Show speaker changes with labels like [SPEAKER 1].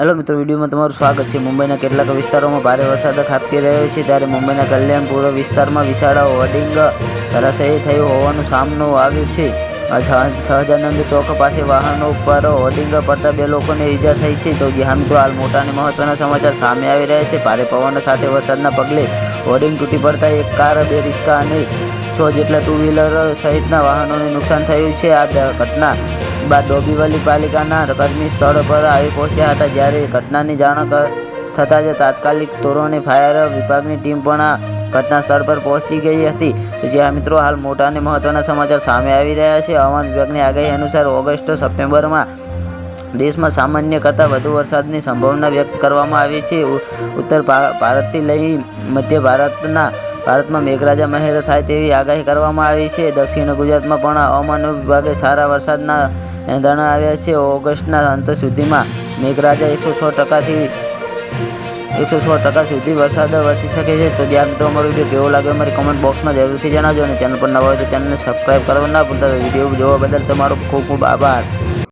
[SPEAKER 1] Hello મિત્રો, વિડીયોમાં તમારું સ્વાગત છે। મુંબઈના કેટલાક વિસ્તારોમાં ભારે વરસાદ ખાબકી રહ્યો છે, ત્યારે મુંબઈના કલ્યાણપુર વિસ્તારમાં વિશાળ હોર્ડિંગ ધરાશાયી થયું હોવાનું સામે આવ્યું છે। સહજાનંદ ચોક પાસે વાહનો ઉપર હોર્ડિંગ પડતા 2 લોકોને ઈજા થઈ છે। તો મિત્રો, હાલ મોટા અને મહત્વના સમાચાર સામે આવી રહ્યા છે। ભારે પવન સાથે વરસાદના પગલે હોર્ડિંગ તૂટી પડતા એક કાર, 2 રિક્ષા અને 6 જેટલા ટુ વ્હીલર સહિતના વાહનોને નુકસાન થયું છે। આ ઘટના બાદ ડોંબિવલી પાલિકાના કર્મી સ્થળ પર આવી પહોંચ્યા હતા, જ્યારે ઘટનાની જાણ થતાં જ તાત્કાલિક ધોરણે ફાયર વિભાગની ટીમ પણ ઘટના સ્થળ પર પહોંચી ગઈ હતી। તો મિત્રો, હાલ મોટા અને મહત્વના સમાચાર સામે આવી રહ્યા છે। હવામાન વિભાગની આગાહી અનુસાર ઓગસ્ટ-સપ્ટેમ્બરમાં દેશમાં સામાન્ય કરતાં વધુ વરસાદની સંભાવના વ્યક્ત કરવામાં આવી છે। ઉત્તર ભારતથી લઈ મધ્ય ભારતમાં મેઘરાજા મહેર થાય તેવી આગાહી કરવામાં આવી છે। દક્ષિણ ગુજરાતમાં પણ હવામાન વિભાગે સારા વરસાદના એંધાણ આવ્યા છે। ઓગસ્ટના અંત સુધીમાં મેઘરાજા 100% સુધી વરસાદ વરસી શકે છે। તો મિત્રો, અમારો વિડીયો કેવો લાગ્યો અમારી કમેન્ટ બોક્સમાં જરૂરથી જણાવજો, અને ચેનલ પર નવા હોય તો ચેનલને સબસ્ક્રાઈબ કરવા ના ભૂલતા। વિડીયો જોવા બદલ તમારો ખૂબ ખૂબ આભાર।